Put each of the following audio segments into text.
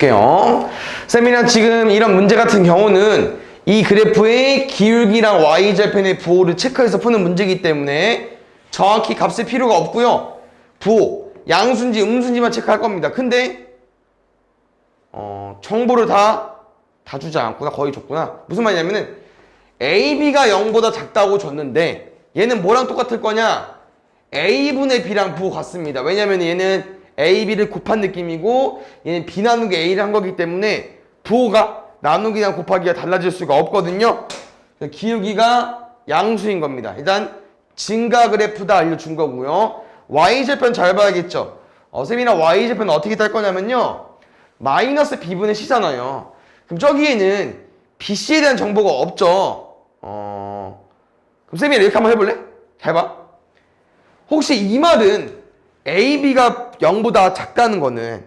볼게요. 쌤이랑 지금 이런 문제 같은 경우는 이 그래프의 기울기랑 y절편의 부호를 체크해서 푸는 문제이기 때문에 정확히 값을 필요가 없고요. 부호, 양수인지 음수인지만 체크할 겁니다. 근데 정보를 다 주지 않았구나. 거의 줬구나. 무슨 말이냐면은 AB가 0보다 작다고 줬는데 얘는 뭐랑 똑같을 거냐? A분의 B랑 부호 같습니다. 왜냐면 얘는 AB를 곱한 느낌이고 얘는 B 나누기 A를 한 거기 때문에 부호가 나누기랑 곱하기가 달라질 수가 없거든요. 기울기가 양수인 겁니다. 일단 증가 그래프다 알려준 거고요. Y절편 잘 봐야겠죠. 쌤이랑 Y절편 어떻게 딸 거냐면요. 마이너스 B분의 C잖아요. 그럼 저기에는 BC에 대한 정보가 없죠. 그럼 쌤이랑 이렇게 한번 해볼래? 잘 봐. 혹시 이 말은 AB가 0보다 작다는 거는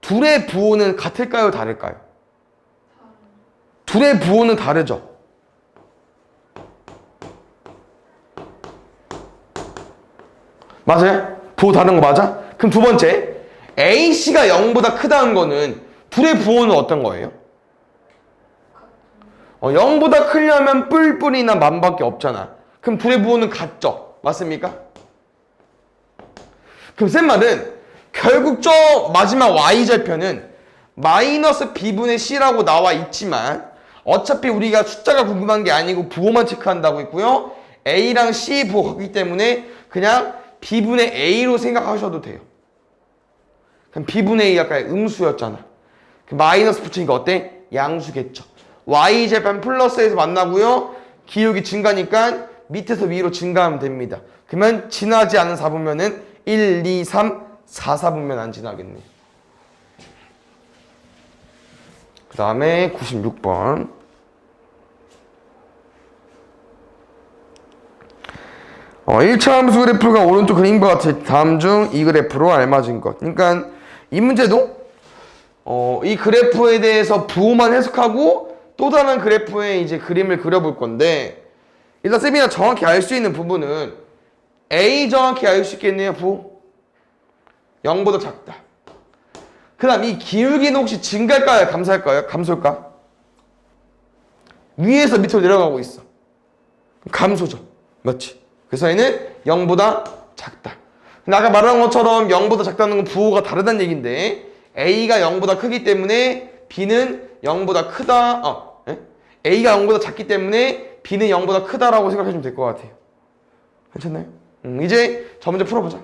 둘의 부호는 같을까요? 다를까요? 둘의 부호는 다르죠. 맞아요? 부호 다른 거 맞아? 그럼 두 번째, AC가 0보다 크다는 거는 둘의 부호는 어떤 거예요? 0보다 크려면 뿔뿔이나 만밖에 없잖아. 그럼 둘의 부호는 같죠? 맞습니까? 그럼 쌤 말은 결국 저 마지막 y절편은 마이너스 b분의 c라고 나와 있지만 어차피 우리가 숫자가 궁금한 게 아니고 부호만 체크한다고 했고요. a랑 c 부호가 같기 때문에 그냥 b분의 a로 생각하셔도 돼요. 그럼 b분의 a 아까 음수였잖아. 마이너스 붙이니까 어때? 양수겠죠. y절편 플러스에서 만나고요. 기울기 증가니까 밑에서 위로 증가하면 됩니다. 그러면 지나지 않은 4분면은 1, 2, 3, 4, 4분면 안 지나겠네. 그 다음에 96번. 일 1차 함수 그래프가 오른쪽 그림과 같이 다음 중 이 그래프로 알맞은 것. 그러니까 이 문제도 이 그래프에 대해서 부호만 해석하고 또 다른 그래프의 이제 그림을 그려볼 건데 일단 쌤이나 정확히 알 수 있는 부분은 A 정확히 알 수 있겠네요. 부호 0보다 작다. 그 다음 이 기울기는 혹시 증가할까요? 감소할까요? 감소일까? 위에서 밑으로 내려가고 있어. 감소죠. 맞지? 그래서 얘는 0보다 작다. 근데 아까 말한 것처럼 0보다 작다는 건 부호가 다르다는 얘기인데 A가 0보다 크기 때문에 B는 0보다 크다. A가 0보다 작기 때문에 B는 0보다 크다라고 생각하시면 될 것 같아요. 괜찮나요? 이제 저 문제 풀어보자.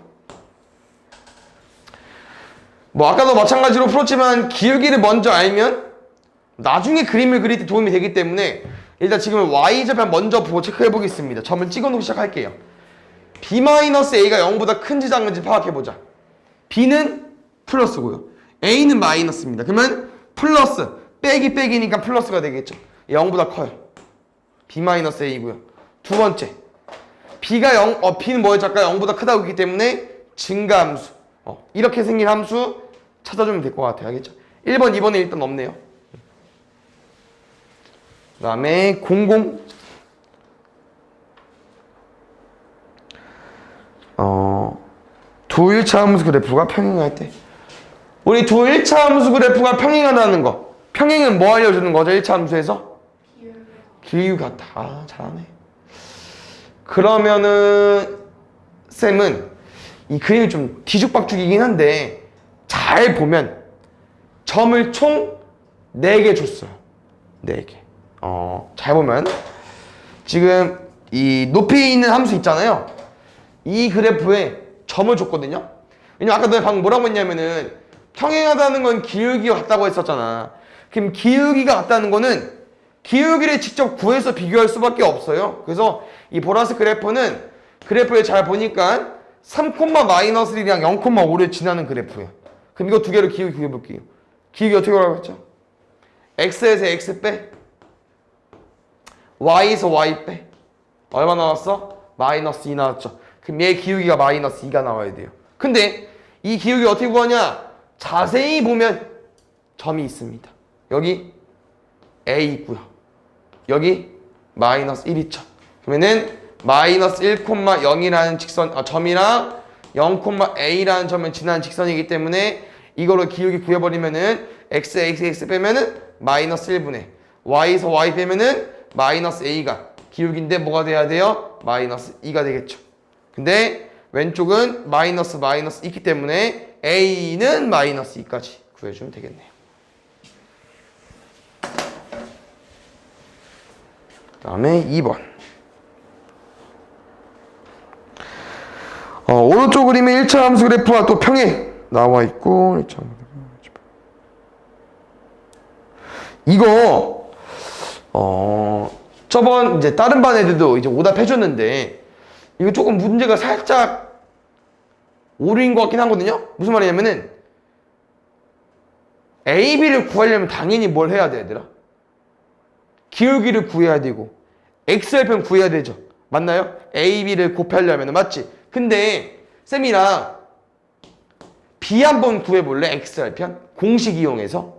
뭐 아까도 마찬가지로 풀었지만 기울기를 먼저 알면 나중에 그림을 그릴 때 도움이 되기 때문에 일단 지금 y절편 먼저 보고 체크해 보겠습니다. 점을 찍어놓고 시작할게요. b-a가 0보다 큰지 작은지 파악해보자. b는 플러스고요. a는 마이너스입니다. 그러면 플러스 빼기 빼기니까 플러스가 되겠죠. 0보다 커요. b-a고요. 두 번째, b가 b는 뭐였죠? 아까 0보다 크다고 했기 때문에 증가함수. 이렇게 생긴 함수 찾아주면 될 것 같아요. 알겠죠? 1번, 2번에 일단 없네요. 그 다음에 00. 두 1차 함수 그래프가 평행할 때. 우리 두 1차 함수 그래프가 평행하다는 거. 평행은 뭐 알려주는 거죠? 1차 함수에서? 기울기 같다. 아, 잘하네. 그러면은 쌤은 이 그림이 좀 뒤죽박죽이긴 한데 잘 보면 점을 총 4개 줬어요. 4개. 잘 보면 지금 이 높이 있는 함수 있잖아요. 이 그래프에 점을 줬거든요. 왜냐면 아까 내가 방금 뭐라고 했냐면은 평행하다는 건 기울기가 같다고 했었잖아. 그럼 기울기가 같다는 거는 기울기를 직접 구해서 비교할 수밖에 없어요. 그래서 이 보라색 그래프는 그래프에 잘 보니까 3,-1이랑 0,5를 지나는 그래프예요. 그럼 이거 두 개로 기울기 구해볼게요. 기울기 어떻게 하라고 했죠? x에서 x 빼, y에서 y 빼. 얼마 나왔어? 마이너스 2 나왔죠. 그럼 얘 기울기가 마이너스 2가 나와야 돼요. 근데 이 기울기 어떻게 구하냐? 자세히 보면 점이 있습니다. 여기 a 있고요. 여기 마이너스 1 있죠. 그러면은 마이너스 1,0이라는 직선, 점이랑 0,a라는 점을 지나는 직선이기 때문에 이거로 기울기 구해버리면은 x 빼면은 마이너스 1분의 y에서 y 빼면은 마이너스 a가 기울기인데 뭐가 돼야 돼요? 마이너스 2가 되겠죠. 근데 왼쪽은 마이너스 있기 때문에 a는 마이너스 2까지 구해주면 되겠네요. 그 다음에 2번. 오른쪽 그림에 1차 함수 그래프와 또 평행 나와 있고 1차 이거 저번 이제 다른 반 애들도 이제 오답 해줬는데 이거 조금 문제가 살짝 오류인 것 같긴 하거든요. 무슨 말이냐면은 A, B를 구하려면 당연히 뭘 해야 돼, 얘들아? 기울기를 구해야 되고 X절편 구해야 되죠. 맞나요? A, B를 곱하려면 맞지? 근데 쌤이랑 B 한번 구해볼래? X절편 공식 이용해서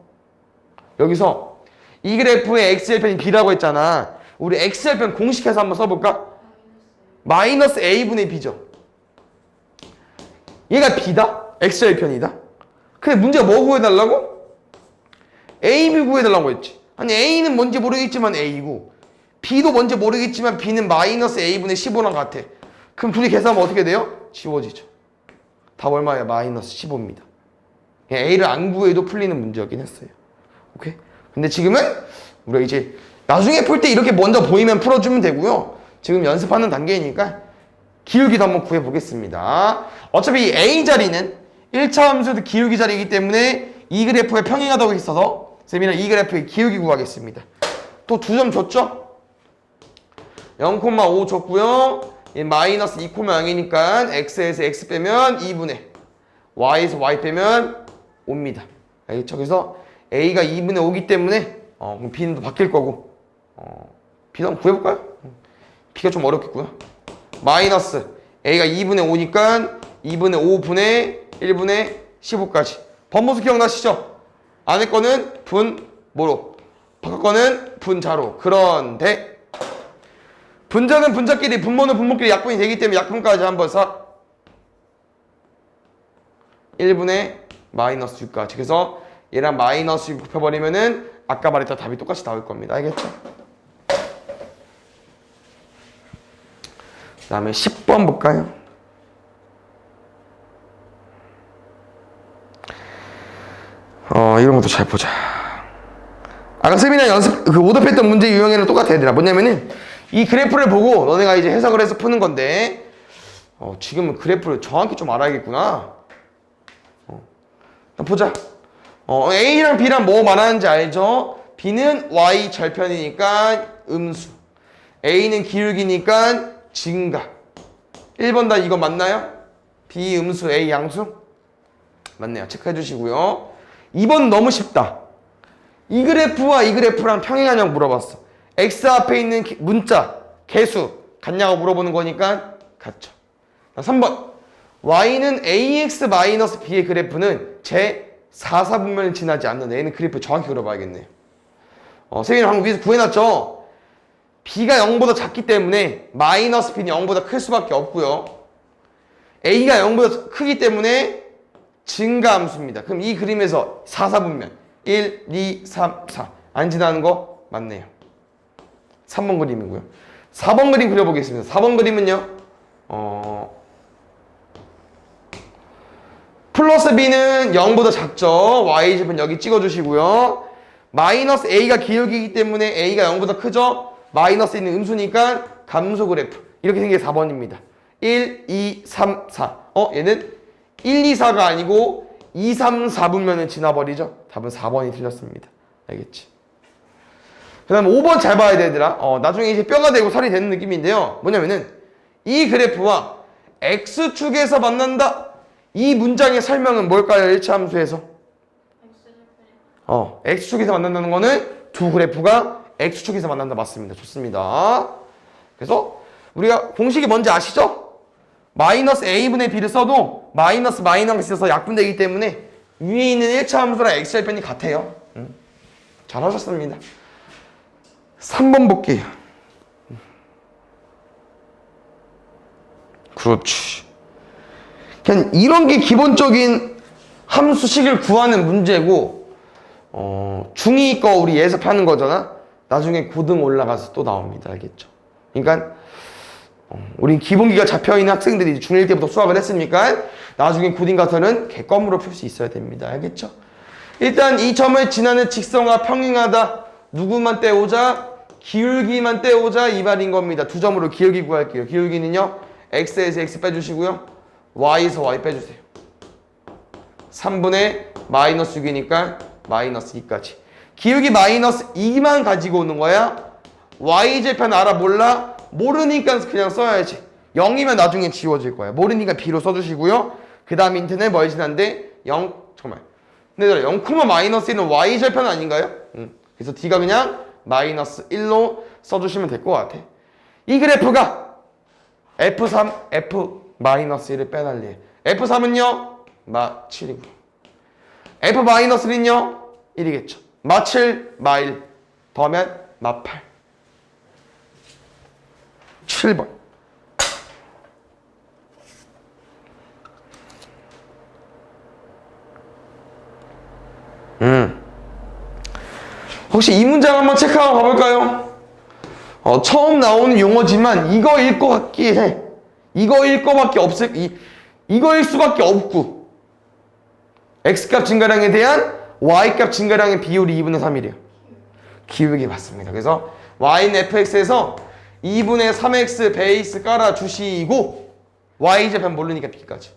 여기서 이 그래프의 X절편이 B라고 했잖아. 우리 X절편 공식해서 한번 써볼까? 마이너스 A분의 B죠. 얘가 B다? X절편이다? 근데 문제가 뭐 구해달라고? A, B 구해달라고 했지. 아니 A는 뭔지 모르겠지만 A고 B도 뭔지 모르겠지만 B는 마이너스 A분의 15랑 같아. 그럼 둘이 계산하면 어떻게 돼요? 지워지죠. 답 얼마예요? 마이너스 15입니다. A를 안 구해도 풀리는 문제였긴 했어요. 오케이? 근데 지금은 우리가 이제 나중에 풀 때 이렇게 먼저 보이면 풀어주면 되고요. 지금 연습하는 단계이니까 기울기도 한번 구해보겠습니다. 어차피 이 A 자리는 1차 함수도 기울기 자리이기 때문에 이 그래프에 평행하다고 있어서 쌤이랑 이 그래프의 기울기 구하겠습니다. 또 2점 줬죠? 0,5 줬고요. 마이너스 2,0이니까 x에서 x 빼면 2분의 y에서 y 빼면 5입니다. 알겠죠? 그래서 a가 2분의 5기 때문에 그럼 b는 또 바뀔 거고 b도 한번 구해볼까요? b가 좀 어렵겠고요. 마이너스 a가 2분의 5니까 2분의 5분의 1분의 15까지 번모수 기억나시죠? 안에 거는 분 모로 바깥 거는 분자로. 그런데 분자는 분자끼리 분모는 분모끼리 약분이 되기 때문에 약분까지 한번 사 1분의 마이너스 6까지. 그래서 얘랑 마이너스 6 곱해버리면은 아까 말했던 답이 똑같이 나올 겁니다. 알겠죠? 그 다음에 10번 볼까요? 이런 것도 잘 보자. 아까 쌤이랑 연습 그 오답했던 문제 유형에는 똑같아. 얘들아 뭐냐면은 이 그래프를 보고 너네가 이제 해석을 해서 푸는 건데 지금은 그래프를 정확히 좀 알아야겠구나. 보자. A랑 B랑 뭐 말하는지 알죠? B는 Y 절편이니까 음수, A는 기울기니까 증가. 1번 다 이거 맞나요? B 음수, A 양수? 맞네요. 체크해 주시고요. 2번 너무 쉽다. 이 그래프와 이 그래프랑 평행하냐고 물어봤어. X 앞에 있는 문자, 개수 같냐고 물어보는 거니까 같죠. 3번 Y는 AX-B의 그래프는 제 4사분면을 지나지 않는 A는 그래프 정확히 그려봐야겠네요. 세민이 방금 위에서 구해놨죠? B가 0보다 작기 때문에 마이너스 B는 0보다 클 수밖에 없고요. A가 0보다 크기 때문에 증가함수입니다. 그럼 이 그림에서 4사분면 1, 2, 3, 4 안 지나는 거 맞네요. 3번 그림이고요. 4번 그림 그려보겠습니다. 4번 그림은요. 플러스 B는 0보다 작죠. Y제곱은 여기 찍어주시고요. 마이너스 A가 기울기이기 때문에 A가 0보다 크죠. 마이너스 있는 음수니까 감소 그래프. 이렇게 생긴 게 4번입니다. 1, 2, 3, 4. 얘는 1, 2, 4가 아니고 2, 3, 4분면은 지나버리죠. 답은 4번이 틀렸습니다. 알겠지? 그 다음에 5번 잘 봐야 돼, 얘들아. 나중에 이제 뼈가 되고 살이 되는 느낌인데요. 뭐냐면은 이 그래프와 X축에서 만난다. 이 문장의 설명은 뭘까요? 1차 함수에서. X축에서 만난다는 거는 두 그래프가 X축에서 만난다. 맞습니다. 좋습니다. 그래서 우리가 공식이 뭔지 아시죠? 마이너스 A분의 B를 써도 마이너스 있어서 약분되기 때문에 위에 있는 1차 함수랑 X절편이 같아요. 잘하셨습니다. 3번 볼게요. 그렇지. 그냥 이런 게 기본적인 함수식을 구하는 문제고 중2 거 우리 예습하는 거잖아. 나중에 고등 올라가서 또 나옵니다. 알겠죠? 그러니까 우리 기본기가 잡혀있는 학생들이 중1 때부터 수학을 했으니까 나중에 고딩 가서는 개껌으로 풀 수 있어야 됩니다. 알겠죠? 일단 이 점을 지나는 직선과 평행하다. 누구만 떼오자? 기울기만 떼오자 이 말인 겁니다. 두 점으로 기울기 구할게요. 기울기는요. x에서 x 빼주시고요. y에서 y 빼주세요. 3분의 마이너스 6이니까 마이너스 2까지. 기울기 마이너스 2만 가지고 오는 거야. y제편 알아 몰라? 모르니까 그냥 써야지. 0이면 나중에 지워질 거야. 모르니까 b로 써주시고요. 그 다음 힌트는 뭐이진 한데 0, 잠깐만. 근데 0, 마이너스 1은 y제편 아닌가요? 그래서 d가 그냥 마이너스 1로 써주시면 될 것 같아. 이 그래프가 F3, F-1을 빼달래. F3은요, 마7이고 F-1은요, 1이겠죠. 마7, 마1 더하면 마8. 7번. 혹시 이 문장 한번 체크하고 가볼까요? 처음 나오는 용어지만 이거일 것 같긴 해. 이거일 거밖에 없을, 이거일 수밖에 없고. x값 증가량에 대한 y값 증가량의 비율이 2분의 3이래요. 기울기 맞습니다. 그래서 y는 fx에서 2분의 3x 베이스 깔아주시고 y제편 모르니까 b까지.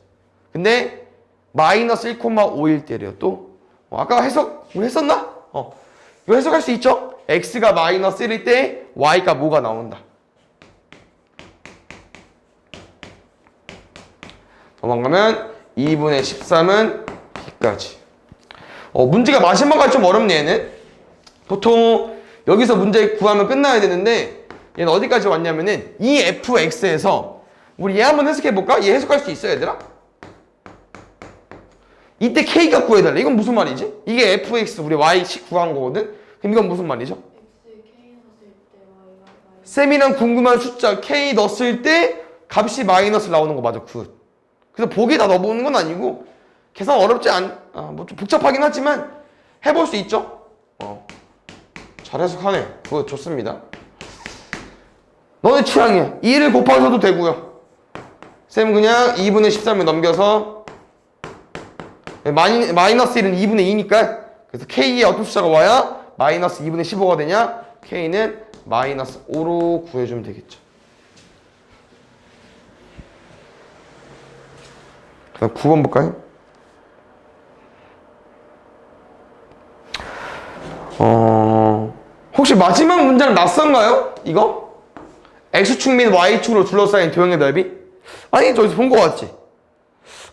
근데 마이너스 1,5일 때래요. 또 아까 우리 했었나? 이거 해석할 수 있죠? x가 마이너스 1일 때 y가 뭐가 나온다. 넘어가면 2분의 13은 b까지. 문제가 마지막까지 좀 어렵네 얘는. 보통 여기서 문제 구하면 끝나야 되는데 얘는 어디까지 왔냐면은 이 fx에서 우리 얘 한번 해석해볼까? 얘 해석할 수 있어 얘들아? 이때 k가 구해달래. 이건 무슨 말이지? 이게 fx 우리 y씩 구한 거거든? 그럼 이건 무슨 말이죠? 쌤이랑 궁금한 숫자 k 넣었을 때 값이 마이너스 나오는 거 맞아. 굿. 그래서 보기 다 넣어보는 건 아니고 계산 어렵지 뭐 좀 복잡하긴 하지만 해볼 수 있죠? 잘 해석하네. 그거 좋습니다. 너네 취향이야. 2를 곱하셔도 되고요. 쌤은 그냥 2분의 13을 넘겨서 마이너스 1은 2분의 2니까 그래서 k의 어떤 숫자가 와야 마이너스 2분의 15가 되냐? k는 마이너스 5로 구해주면 되겠죠. 그다음 9번 볼까요? 혹시 마지막 문제는 낯선가요? 이거? X축 및 Y축으로 둘러싸인 도형의 넓이? 아니, 저기서 본 거 같지?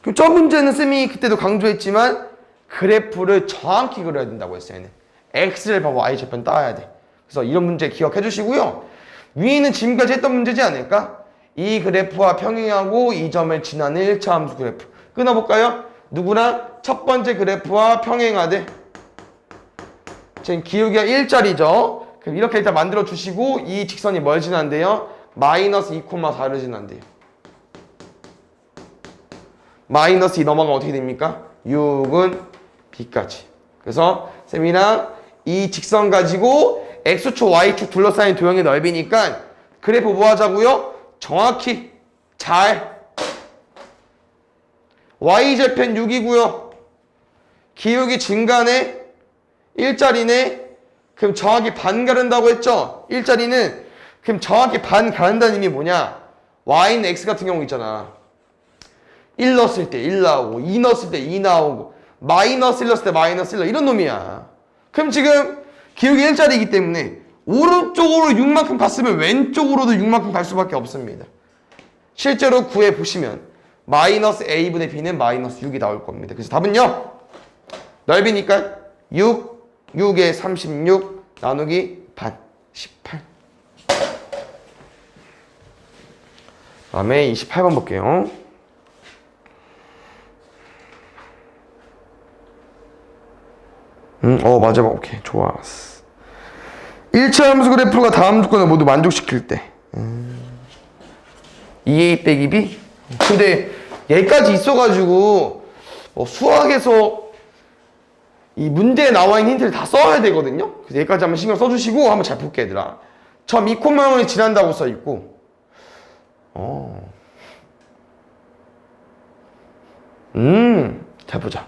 그럼 저 문제는 쌤이 그때도 강조했지만 그래프를 정확히 그려야 된다고 했어요. 얘는. X를 봐고 Y제편 따야 돼. 그래서 이런 문제 기억해 주시고요. 위에는 지금까지 했던 문제지 않을까? 이 그래프와 평행하고 이 점을 지나는 1차 함수 그래프. 끊어볼까요? 누구랑? 첫 번째 그래프와 평행하되 지금 기울기가 1짜리죠. 그럼 이렇게 일단 만들어 주시고 이 직선이 뭘 지난대요? 마이너스 2,4를 지난대요. 마이너스 2 넘어가면 어떻게 됩니까? 6은 b까지. 그래서 쌤이랑 이 직선 가지고 x축, y축 둘러싸인 도형의 넓이니까 그래프 뭐 하자고요? 정확히 잘 y제편 6이고요. 기울기 증가네 1짜리네. 그럼 정확히 반 가른다고 했죠? 1짜리는 그럼 정확히 반 가른다는 의미 뭐냐? y는 x 같은 경우 있잖아. 1 넣었을 때 1 나오고 2 넣었을 때 2 나오고 마이너스 1 넣었을 때 마이너스 1 나오고 이런 놈이야. 그럼 지금 기울기 1짜리이기 때문에 오른쪽으로 6만큼 갔으면 왼쪽으로도 6만큼 갈 수밖에 없습니다. 실제로 구해보시면 마이너스 a분의 b는 마이너스 6이 나올 겁니다. 그래서 답은요. 넓이니까 6에 36 나누기 반 18. 다음에 28번 볼게요. 마지막 오케이 좋았어. 1차 함수 그래프가 다음 조건을 모두 만족시킬 때 2a 빼기 b. 근데 얘까지 있어가지고 수학에서 이 문제에 나와 있는 힌트를 다 써야 되거든요. 그래서 여기까지 한번 신경 써주시고 한번 잘 볼게 얘들아. 처음 2,0이 지난다고 써있고 잘 보자.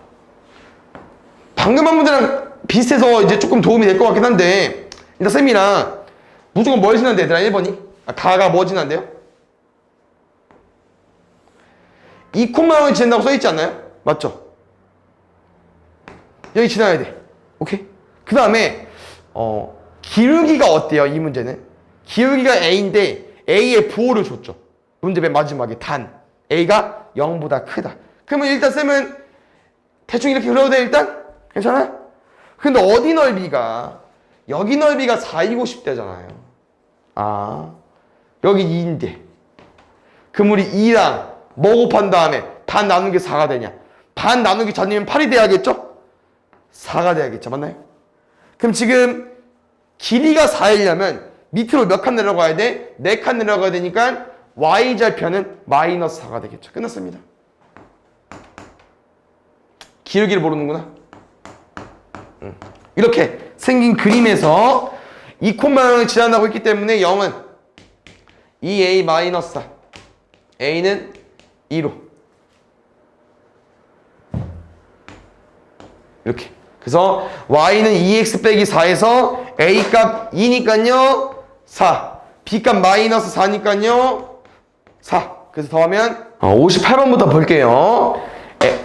방금 한 문제랑 비슷해서 이제 조금 도움이 될 것 같긴 한데 일단 쌤이랑 무조건 뭘 지난대 얘들아 1번이? 가가 뭐 지난대요? 2,0이 지난다고 써있지 않나요? 맞죠? 여기 지나야 돼. 오케이? 그 다음에 기울기가 어때요? 이 문제는 기울기가 A인데 A의 부호를 줬죠. 문제 맨 마지막에 단 A가 0보다 크다. 그러면 일단 쌤은 대충 이렇게 그려도 돼 일단? 괜찮아? 근데 어디 넓이가 여기 넓이가 4이고 10대잖아요. 아 여기 2인데 그럼 우리 2랑 뭐 곱한 다음에 반 나누기 4가 되냐? 반 나누기 전이면 8이 돼야겠죠? 4가 돼야겠죠. 맞나요? 그럼 지금 길이가 4이려면 밑으로 몇 칸 내려가야 돼? 4칸 내려가야 되니까 y절편은 마이너스 4가 되겠죠. 끝났습니다. 기울기를 모르는구나. 이렇게 생긴 그림에서 2,0을 지나가고 있기 때문에 0은 2a 마이너스 4 a는 2로 이렇게. 그래서 y는 2x 빼기 4에서 a 값 2니까요 4 b 값 마이너스 4니까요 4. 그래서 더하면 58번부터 볼게요.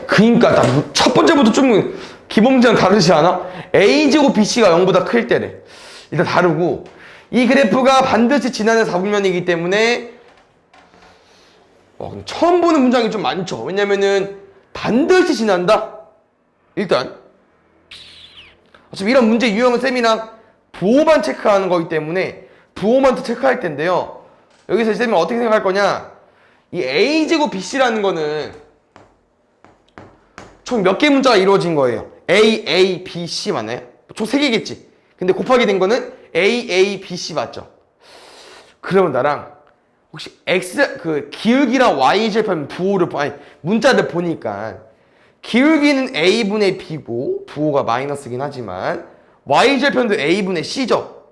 그니까 첫 번째부터 좀 기본 문제랑 다르지 않아? a제곱 bc가 0보다 클 때래. 일단 다르고 이 그래프가 반드시 지나는 4분면이기 때문에 처음 보는 문장이 좀 많죠. 왜냐면은 반드시 지난다? 일단 어차피 이런 문제 유형은 쌤이랑 부호만 체크하는 거기 때문에 부호만 더 체크할 텐데요. 여기서 쌤이 어떻게 생각할 거냐? 이 a제곱 bc라는 거는 총 몇 개 문자가 이루어진 거예요? a, b, c 맞나요? 총 3개겠지. 근데 곱하기 된 거는 a, b, c 맞죠? 그러면 나랑 혹시 기울기랑 y절편 부호를 문자를 보니까 기울기는 a분의 b고 부호가 마이너스긴 하지만 y절편도 a분의 c죠.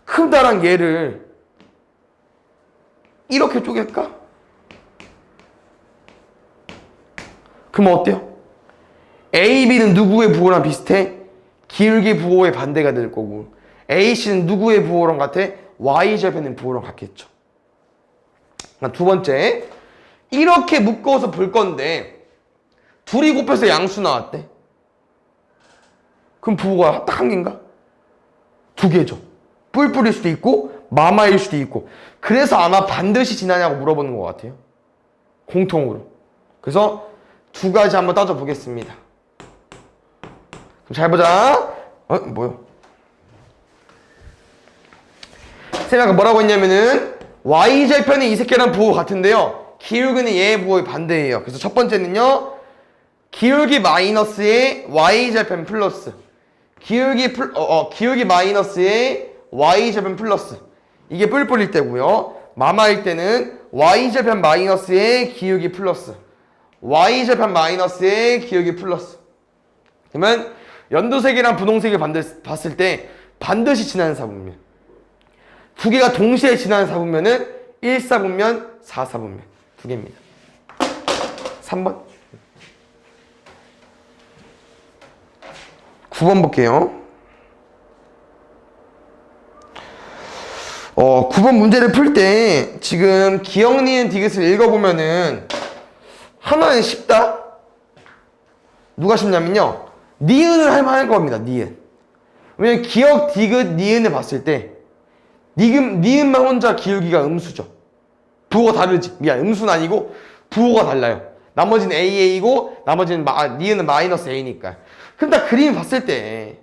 그럼 나랑 얘를 이렇게 쪼갤까? 그럼 어때요? a, b는 누구의 부호랑 비슷해? 기울기 부호의 반대가 될 거고 a, c는 누구의 부호랑 같아? y절편의 부호랑 같겠죠. 두 번째, 이렇게 묶어서 볼 건데 둘이 곱해서 양수 나왔대. 그럼 부호가 딱 한 개인가? 2개죠. 뿔뿔일 수도 있고 마마일 수도 있고. 그래서 아마 반드시 지나냐고 물어보는 것 같아요. 공통으로. 그래서 2가지 한번 따져보겠습니다. 그럼 잘 보자. 뭐요? 쌤이 아까 뭐라고 했냐면은 y절편이 이 새끼랑 부호 같은데요. 기울기는 얘의 부호의 반대예요. 그래서 첫 번째는요. 기울기 마이너스의 y절편 플러스 기울기 마이너스의 y절편 플러스 이게 뿔뿔일 때고요. 마마일 때는 y절편 마이너스의 기울기 플러스 y절편 마이너스의 기울기 플러스. 그러면 연두색이랑 분홍색을 봤을 때 반드시 지나는 사분면 2개가 동시에 지나는 사분면은 1사분면 4사분면 2개입니다. 3번 9번 볼게요. 9번 문제를 풀 때 지금 기억, 니은, 디귿을 읽어보면은 하나는 쉽다? 누가 쉽냐면요. 니은을 할만할 겁니다. 니은. 왜냐면 기억, 디귿, 니은을 봤을 때 니은만 혼자 기울기가 음수죠. 부호가 다르지. 미안, 음수는 아니고 부호가 달라요. 나머지는 AA이고 나머지는 니은은 마이너스 A니까. 그럼 딱 그림 봤을 때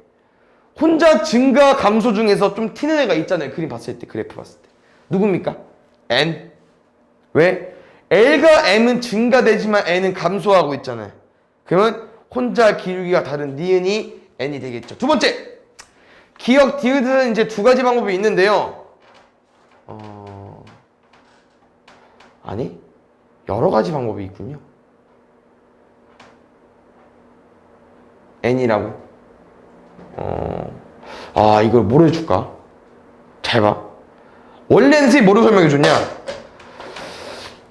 혼자 증가 감소 중에서 좀 튀는 애가 있잖아요. 그림 봤을 때, 그래프 봤을 때. 누굽니까? N. 왜? L과 M은 증가되지만 N은 감소하고 있잖아요. 그러면 혼자 기울기가 다른 니은이 N이 되겠죠. 두 번째, 기억 디귿은 이제 2가지 방법이 있는데요. 아니, 여러 가지 방법이 있군요. n이라고. 이걸 뭐로 해줄까? 잘 봐. 원래는 선생님이 뭐로 설명해줬냐?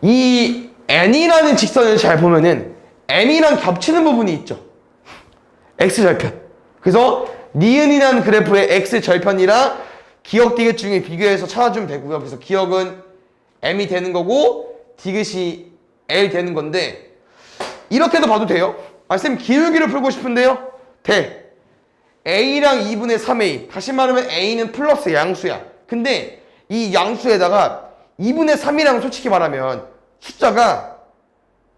이 n이라는 직선을 잘 보면은 m이랑 겹치는 부분이 있죠. x절편. 그래서 니은이라는 그래프의 x절편이랑 기억 디귿 중에 비교해서 찾아주면 되고요. 그래서 기억은 m이 되는 거고 디귿이 l 되는 건데 이렇게도 봐도 돼요. 쌤 기울기를 풀고 싶은데요. 돼. a랑 2분의 3a. 다시 말하면 a는 플러스 양수야. 근데 이 양수에다가 2분의 3이랑 솔직히 말하면 숫자가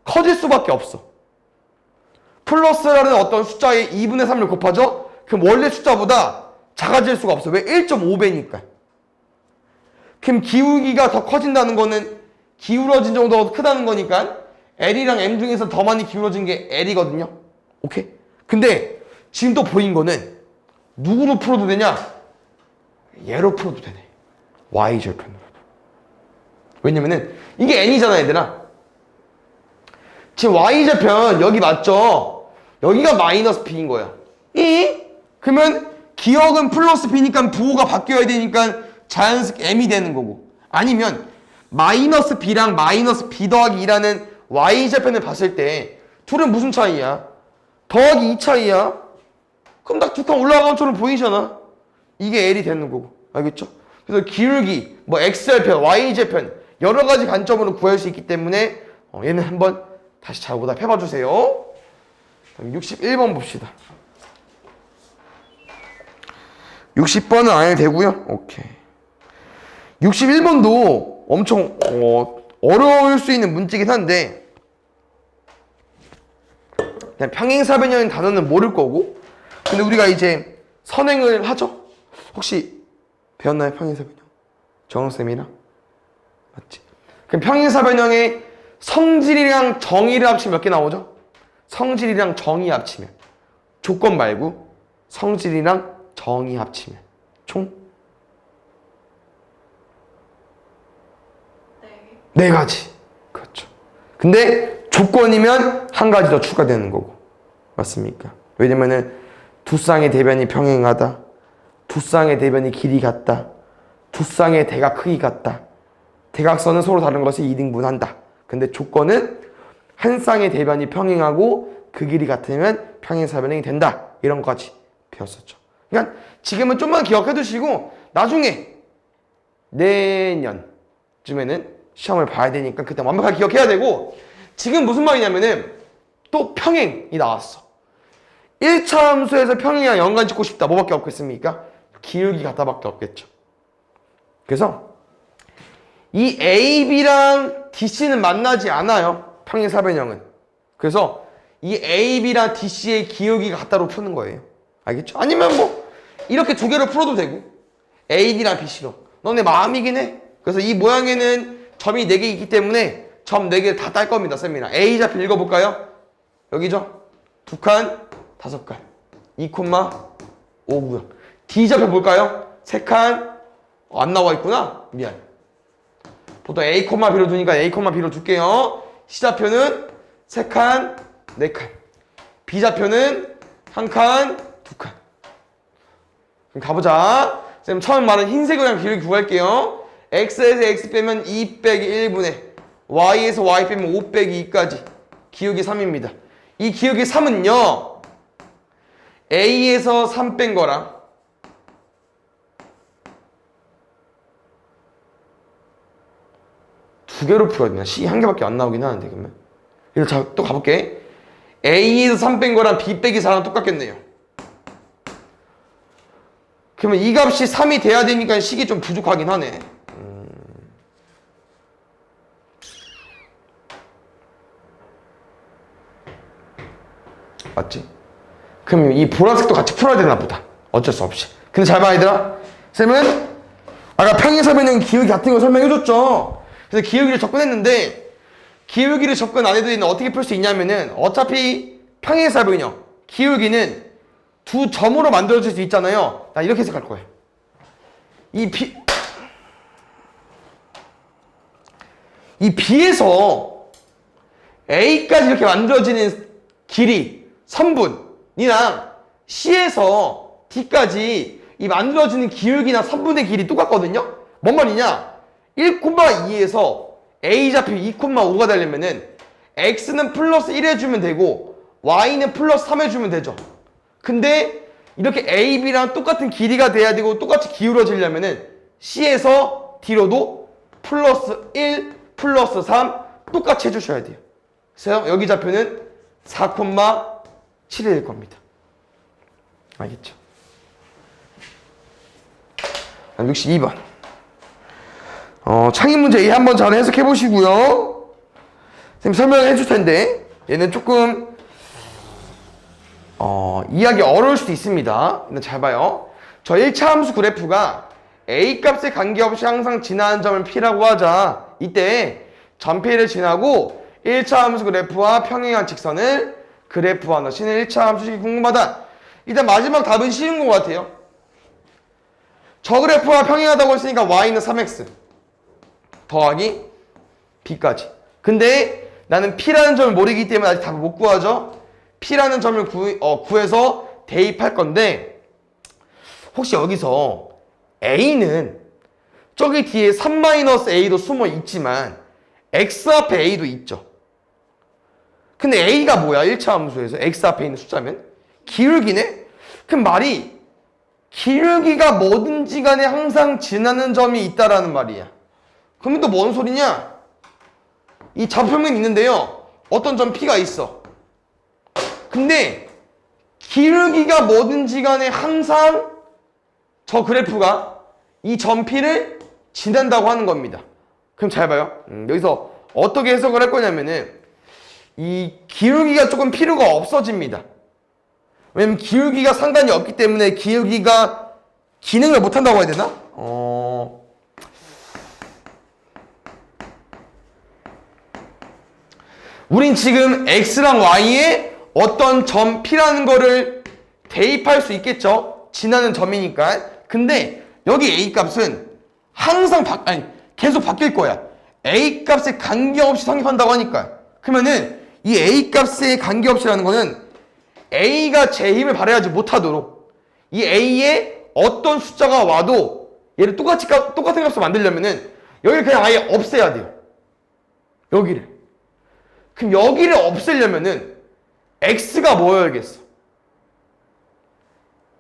커질 수밖에 없어. 플러스라는 어떤 숫자에 2분의 3을 곱하죠? 그럼 원래 숫자보다 작아질 수가 없어. 왜? 1.5배니까. 그럼 기울기가 더 커진다는 거는 기울어진 정도가 크다는 거니까 L이랑 M 중에서 더 많이 기울어진 게 L이거든요. 오케이? 근데 지금 또 보인 거는 누구로 풀어도 되냐? 얘로 풀어도 되네. Y절편으로. 왜냐면은 이게 N이잖아, 얘들아. 지금 Y절편 여기 맞죠? 여기가 마이너스 B인 거야. 그러면 기억은 플러스 B니까 부호가 바뀌어야 되니까 자연스럽게 M이 되는 거고. 아니면 마이너스 B랑 마이너스 B 더하기 2라는 Y절편을 봤을 때 둘은 무슨 차이야? 더하기 2 차이야. 그럼 딱 두 칸 올라가는 것처럼 보이잖아. 이게 L이 되는 거고. 알겠죠? 그래서 기울기, 뭐 X절편, Y절편 여러 가지 관점으로 구할 수 있기 때문에 얘는 한번 다시 잘 오답 해봐 주세요. 61번 봅시다. 60번은 안 해도 되고요. 오케이. 61번도 엄청 어려울 수 있는 문제긴 한데 그냥 평행사변형인 단어는 모를 거고 근데 우리가 이제 선행을 하죠? 혹시 배웠나요? 평행사변형? 정은쌤이랑? 맞지? 그럼 평행사변형의 성질이랑 정의를 합치면 몇 개 나오죠? 성질이랑 정의 합치면 조건 말고 성질이랑 정의 합치면 총? 4 가지. 그렇죠. 근데 조건이면 한 가지 더 추가되는 거고. 맞습니까? 왜냐면은 두 쌍의 대변이 평행하다. 두 쌍의 대변이 길이 같다. 두 쌍의 대각 크기 같다. 대각선은 서로 다른 것을 2등분한다. 근데 조건은 한 쌍의 대변이 평행하고 그 길이 같으면 평행사변형이 된다. 이런 것까지 배웠었죠. 그러니까 지금은 좀만 기억해 두시고 나중에 내년쯤에는 시험을 봐야 되니까 그때 완벽하게 기억해야 되고 지금 무슨 말이냐면은 또 평행이 나왔어. 1차 함수에서 평행이랑 연관 짓고 싶다. 뭐밖에 없겠습니까? 기울기 같다밖에 없겠죠. 그래서 이 AB랑 DC는 만나지 않아요. 평행사변형은. 그래서 이 AB랑 DC의 기울기가 같다로 푸는 거예요. 알겠죠? 아니면 뭐 이렇게 두 개로 풀어도 되고 AB랑 BC로. 너네 마음이긴 해. 그래서 이 모양에는 점이 4개 있기 때문에 점 4개 다 딸 겁니다. 쌤이랑. A좌표 읽어볼까요? 여기죠? 2칸, 5칸. 2,5구요. D좌표 볼까요? 3칸. 안 나와 있구나. 미안. 보통 A, B로 두니까 A, B로 둘게요. C좌표는 3칸, 4칸. B좌표는 1칸, 2칸. 그럼 가보자. 쌤 처음 말한 흰색이랑 기울기 구할게요. X에서 X 빼면 2 빼기 1분의 Y에서 Y 빼면 5 빼기 2까지 기울기 3입니다. 이 기울기 3은요 A에서 3 뺀 거랑 두 개로 풀어야 되나? C 한 개밖에 안 나오긴 하는데 그러면 그래서 또 가볼게. A에서 3 뺀 거랑 B 빼기 4랑 똑같겠네요. 그러면 이 값이 3이 돼야 되니까 식이 좀 부족하긴 하네. 맞지? 그럼 이 보라색도 같이 풀어야 되나 보다. 어쩔 수 없이. 근데 잘 봐, 얘들아. 쌤은 아까 평행사변형 기울기 같은 거 설명해줬죠. 그래서 기울기를 접근했는데 기울기를 접근 안 해도 어떻게 풀 수 있냐면은 어차피 평행사변형 기울기는 두 점으로 만들어질 수 있잖아요. 나 이렇게 해석할 거예요. 이 B에서 A까지 이렇게 만들어지는 길이, 선분 니랑 C에서 D까지 이 만들어지는 기울기나 선분의 길이 똑같거든요? 뭔 말이냐? 1,2에서 A 좌표 2,5가 되려면은 X는 플러스 1 해주면 되고 Y는 플러스 3 해주면 되죠. 근데 이렇게 A, B랑 똑같은 길이가 돼야 되고 똑같이 기울어지려면은 C에서 D로도 플러스 1, 플러스 3 똑같이 해주셔야 돼요. 그래서 여기 좌표는 4,7일 겁니다. 알겠죠? 62번. 창의 문제 A 한번 잘 해석해 보시고요. 선생님 설명해 줄 텐데 얘는 조금 이해하기 어려울 수도 있습니다. 근데 잘 봐요. 저 1차 함수 그래프가 A 값에 관계없이 항상 지나는 점을 P라고 하자. 이때 점 P를 지나고 1차 함수 그래프와 평행한 직선을 그래프와 넣으시는 1차 함수식이 궁금하다. 일단 마지막 답은 쉬운 것 같아요. 저 그래프와 평행하다고 했으니까 Y는 3X 더하기 B까지. 근데 나는 P라는 점을 모르기 때문에 아직 답을 못 구하죠. P라는 점을 구해서 대입할 건데 혹시 여기서 A는 저기 뒤에 3-A도 숨어 있지만 X 앞에 A도 있죠. 근데 A가 뭐야? 1차 함수에서 X 앞에 있는 숫자면 기울기네? 그럼 말이 기울기가 뭐든지 간에 항상 지나는 점이 있다라는 말이야. 그러면 또 뭔 소리냐? 이 좌표면이 있는데요. 어떤 점 P가 있어. 근데 기울기가 뭐든지 간에 항상 저 그래프가 이 점 P를 지난다고 하는 겁니다. 그럼 잘 봐요. 여기서 어떻게 해석을 할 거냐면은 이 기울기가 조금 필요가 없어집니다. 왜냐면 기울기가 상관이 없기 때문에 기울기가 기능을 못한다고 해야 되나? 우린 지금 X랑 Y에 어떤 점 P라는 거를 대입할 수 있겠죠? 지나는 점이니까. 근데 여기 A 값은 항상 계속 바뀔 거야. A 값에 관계없이 성립한다고 하니까. 그러면은 이 A 값에 관계없이라는 거는 A가 제 힘을 발휘하지 못하도록 이 A에 어떤 숫자가 와도 얘를 똑같은 값으로 만들려면은 여기를 그냥 아예 없애야 돼요. 여기를. 그럼 여기를 없애려면은 X가 뭐여야겠어?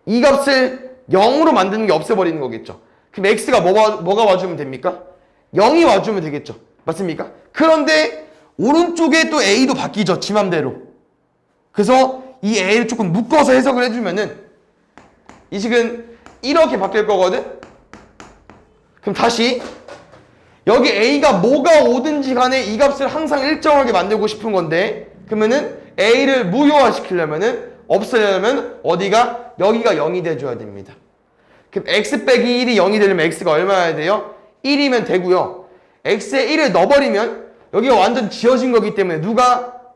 이 값을 0으로 만드는 게 없애버리는 거겠죠. 그럼 X가 뭐가 와주면 됩니까? 0이 와주면 되겠죠. 맞습니까? 그런데 오른쪽에 또 A도 바뀌죠. 지 맘대로. 그래서 이 A를 조금 묶어서 해석을 해주면은 이 식은 이렇게 바뀔 거거든? 그럼 다시 여기 A가 뭐가 오든지 간에 이 값을 항상 일정하게 만들고 싶은 건데 그러면은 A를 무효화시키려면은 없애려면 어디가? 여기가 0이 돼줘야 됩니다. 그럼 X 빼기 1이 0이 되려면 X가 얼마여야 돼요? 1이면 되고요. X에 1을 넣어버리면 여기가 완전 지워진 거기 때문에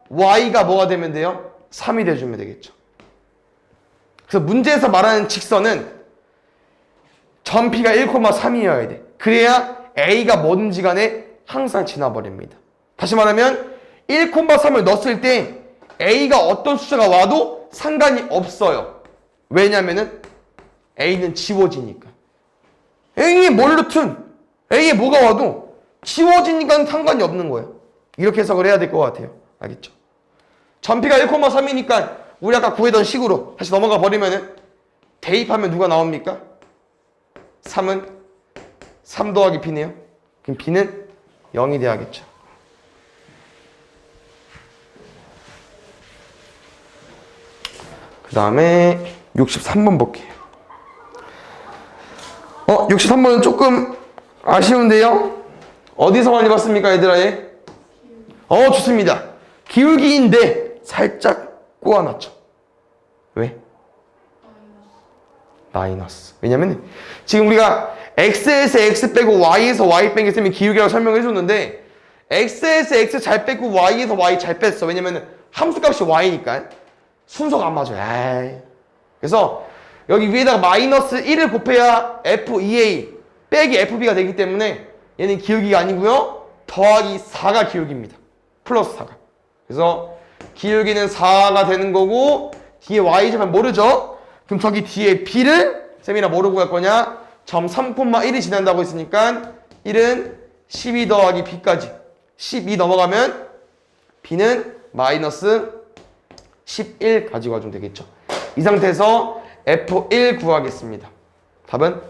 Y가 뭐가 되면 돼요? 3이 돼주면 되겠죠. 그래서 문제에서 말하는 직선은 점 P가 1,3이어야 돼. 그래야 A가 뭐든지 간에 항상 지나버립니다. 다시 말하면 1,3을 넣었을 때 A가 어떤 숫자가 와도 상관이 없어요. 왜냐면은 A는 지워지니까. A에 뭘 넣든 A에 뭐가 와도 지워지니까 상관이 없는 거예요. 이렇게 해석을 해야 될 것 같아요. 알겠죠? 점피가 1,3이니까 우리 아까 구해던 식으로 다시 넘어가 버리면은 대입하면 누가 나옵니까? 3은 3 더하기 B네요. 그럼 B는 0이 돼야겠죠. 그 다음에 63번 볼게요. 63번은 조금 아쉬운데요? 어디서 많이 봤습니까, 얘들아? 얘? 좋습니다. 기울기인데 살짝 꼬아놨죠. 왜? 마이너스. 왜냐면 지금 우리가 X에서 X 빼고 Y에서 Y 뺀 게 있으면 기울기라고 설명을 해줬는데 X에서 X 잘 뺐고 Y에서 Y 잘 뺐어. 왜냐면 함수값이 Y니까 순서가 안 맞아요. 에이. 그래서 여기 위에다가 마이너스 1을 곱해야 F2A 빼기 FB가 되기 때문에 얘는 기울기가 아니고요. 더하기 4가 기울기입니다. 플러스 4가. 그래서 기울기는 4가 되는 거고 뒤에 y제곱하면 모르죠? 그럼 저기 뒤에 b를 쌤이랑 뭐로 구할 거냐? 점 3,1이 지난다고 했으니까 1은 12 더하기 b까지 12 넘어가면 b는 마이너스 11 가지고 와주면 되겠죠. 이 상태에서 F1 구하겠습니다. 답은